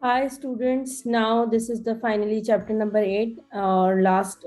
Hi students, now this is the finally chapter number 8. Last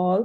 all.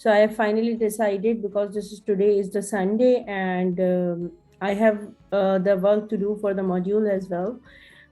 So I have finally decided because this is today is the Sunday and I have the work to do for the module as well.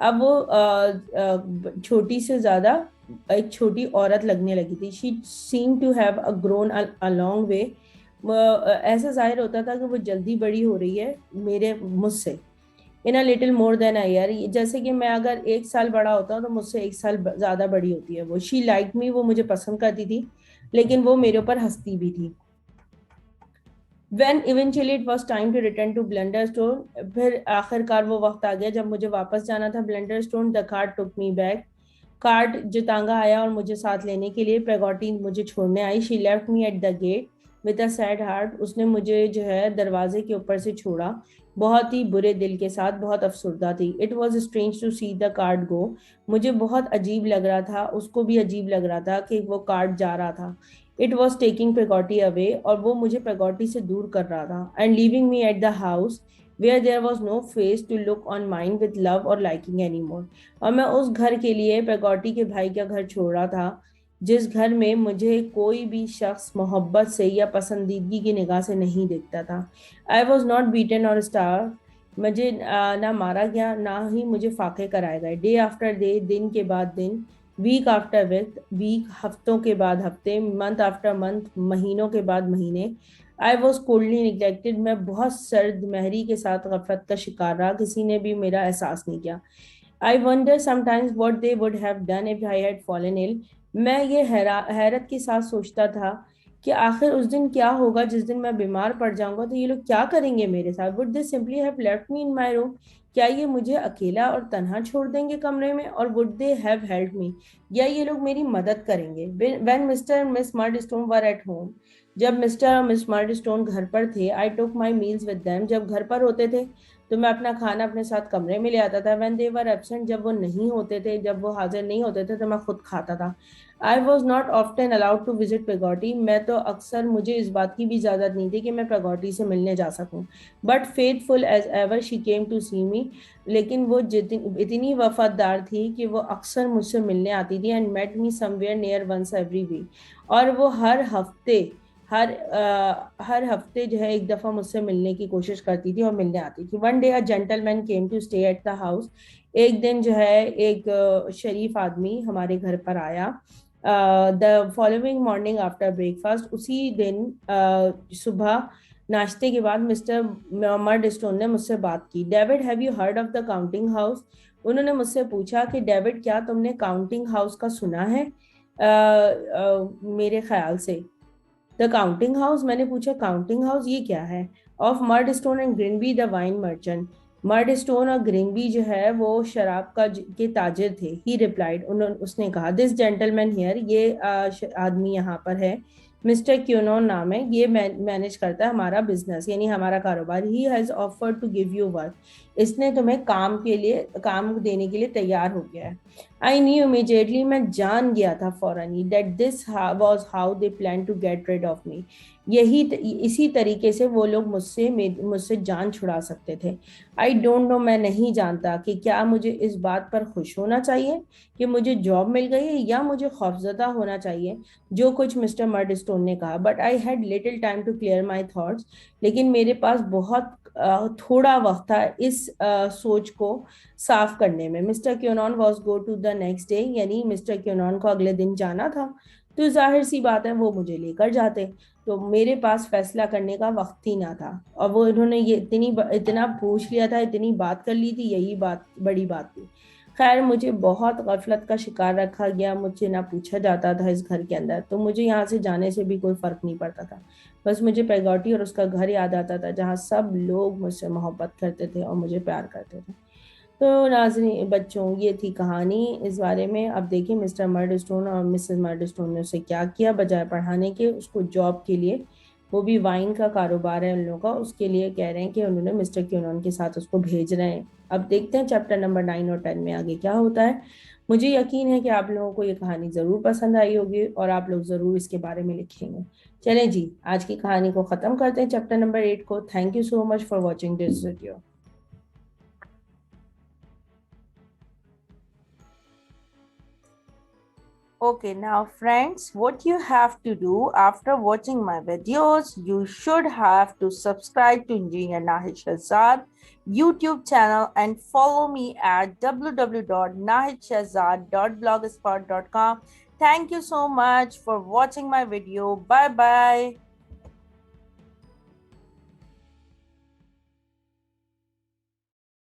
اب وہ چھوٹی سے زیادہ ایک چھوٹی عورت لگنے لگی تھی. She seem to have a grown a long way. ایسا ظاہر ہوتا تھا کہ وہ جلدی بڑی ہو رہی ہے مجھ سے ان a little more then a year. جیسے کہ میں اگر 1 سال بڑا ہوتا ہوں تو مجھ سے 1 سال زیادہ بڑی ہوتی ہے وہ. شی لائک می, وہ مجھے پسند کرتی تھی لیکن وہ میرے اوپر ہنستی بھی تھی. When eventually it was time to return to Blunderstone, پھر آخر کار وہ وقت آ گیا جب مجھے واپس جانا تھا Blunderstone. The cart took me back. Cart جتانگا آیا اور مجھے ساتھ لینے کے لیے. پیگوٹی مجھے چھوڑنے آئی. She left me at the gate with a sad heart. اس نے مجھے جو ہے دروازے کے اوپر سے چھوڑا بہت ہی برے دل کے ساتھ, بہت افسردہ تھی. It was strange to see the cart go. مجھے بہت عجیب لگ رہا تھا, اس کو بھی عجیب لگ رہا تھا کہ وہ کارٹ جا رہا تھا. It was taking Pegoti away, اور وہ مجھے پیگوٹی سے دور کر رہا تھا. And leaving me at the house where there was no face to look on mine with love or liking anymore. اور میں اس گھر کے لیے پیگوٹی کے بھائی کا گھر چھوڑ رہا تھا جس گھر میں مجھے کوئی بھی شخص محبت سے یا پسندیدگی کی نگاہ سے نہیں دیکھتا تھا. I was not beaten or starved. مجھے نہ مارا گیا نہ ہی مجھے فاقے کرائے گئے. ڈے آفٹر ڈے, دن کے بعد دن, ویک آفٹر ویک, ہفتوں کے بعد ہفتے, منتھ آفٹر منتھ, مہینوں کے بعد مہینے. I was coldly neglected. میں بہت سرد مہری کے ساتھ غفلت کا شکار رہا, کسی نے بھی میرا احساس نہیں کیا. I wonder sometimes what they would have done if I had fallen ill. میں یہ حیرت کے ساتھ سوچتا تھا کہ آخر اس دن کیا ہوگا جس دن میں بیمار پڑ جاؤں گا تو یہ لوگ کیا کریں گے میرے ساتھ. Would they simply have left me in my room? کیا یہ مجھے اکیلا اور تنہا چھوڑ دیں گے کمرے میں؟ اور would they have helped me? یا یہ لوگ میری مدد کریں گے؟ When Mr. and Miss Murdstone were at home, جب مسٹر اور مس مارڈسٹون گھر پر تھے. I took my meals with them. جب گھر پر ہوتے تھے تو میں اپنا کھانا اپنے ساتھ کمرے میں لے آتا تھا. When they were absent, جب وہ نہیں ہوتے تھے, جب وہ حاضر نہیں ہوتے تھے تو میں خود کھاتا تھا. I was not often allowed to visit Pegoti. میں تو اکثر, مجھے اس بات کی بھی اجازت نہیں تھی کہ میں پیگوٹی سے ملنے جا سکوں. But faithful as ever, she came to see me. لیکن وہ اتنی وفادار تھی کہ وہ اکثر مجھ سے ملنے آتی تھی. And met me somewhere near once every week. اور وہ ہر ہفتے جو ہے ایک دفعہ مجھ سے ملنے کی کوشش کرتی تھی اور ملنے آتی تھی. One day a gentleman came to stay at the house. ایک دن جو ہے ایک شریف آدمی ہمارے گھر پر آیا. The following morning after breakfast, اسی دن صبح ناشتے کے بعد مسٹر مرڈسٹون نے مجھ سے بات کی. David, have you heard of the counting house? انہوں نے مجھ سے پوچھا کہ ڈیوڈ کیا تم نے کاؤنٹنگ ہاؤس کا سنا ہے؟ میرے خیال سے دا کاؤنٹنگ ہاؤس. میں نے پوچھا کاؤنٹنگ ہاؤس یہ کیا ہے؟ Of Murdstone and Grinby the wine merchant. Murdstone اور گرنبی جو ہے وہ شراب کے تاجر تھے. ہی ریپلائڈ, اس نے کہا, دس جینٹل مین ہیئر, یہ آدمی یہاں پر ہے, مسٹر کیونون نام ہے, یہ مینج کرتا ہے ہمارا بزنس یعنی ہمارا کاروبار. He has offered to give you work. اس نے تمہیں کام دینے کے لیے تیار ہو گیا ہے. I knew immediately, میں جان گیا تھا فوراً ہی, that this was how they planned to get rid of me. اسی طریقے سے وہ لوگ مجھ سے جان چھڑا سکتے تھے. I don't know, میں نہیں جانتا کہ کیا مجھے اس بات پر خوش ہونا چاہیے کہ مجھے جاب مل گئی ہے یا مجھے خوفزدہ ہونا چاہیے جو کچھ مسٹر مرڈسٹون نے کہا. But I had little time to clear my thoughts. لیکن میرے پاس بہت تھوڑا وقت تھا اس سوچ کو صاف کرنے میں. Mr Quinion was go to the next day, یعنی مسٹر کیونون کو اگلے دن جانا تھا تو ظاہر سی بات ہے وہ مجھے لے کر جاتے, تو میرے پاس فیصلہ کرنے کا وقت ہی نہ تھا. اور وہ انہوں نے یہ اتنا پوچھ لیا تھا, اتنی بات کر لی تھی, یہی بات بڑی بات تھی. خیر مجھے بہت غفلت کا شکار رکھا گیا, مجھ سے نہ پوچھا جاتا تھا اس گھر کے اندر, تو مجھے یہاں سے جانے سے بھی کوئی فرق نہیں پڑتا تھا. بس مجھے پیگوٹی اور اس کا گھر یاد آتا تھا جہاں سب لوگ مجھ سے محبت کرتے تھے اور مجھے پیار کرتے تھے. تو ناظرین بچوں, یہ تھی کہانی اس بارے میں. اب دیکھیں مسٹر مرڈسٹون اور مسز مرڈسٹون نے اسے کیا کیا. بجائے پڑھانے کے اس کو جاب کے لیے, وہ بھی وائن کا کاروبار ہے ان لوگوں کا, اس کے لیے کہہ رہے ہیں کہ انہوں نے مسٹر کیونون کے ساتھ اس کو بھیج رہے ہیں. اب دیکھتے ہیں چیپٹر نمبر 9 اور 10 میں آگے کیا ہوتا ہے. مجھے یقین ہے کہ آپ لوگوں کو یہ کہانی ضرور پسند آئی ہوگی اور آپ لوگ ضرور اس کے بارے میں لکھیں گے. چلیں جی, آج کی کہانی کو ختم کرتے ہیں, چیپٹر نمبر 8 کو. Thank you so much for watching this video. Okay, now friends, what you have to do after watching my videos, you should have to subscribe to Engineer Nahid Shahzad YouTube channel and follow me at www.nahidshahzad.blogspot.com. Thank you so much for watching my video. Bye bye.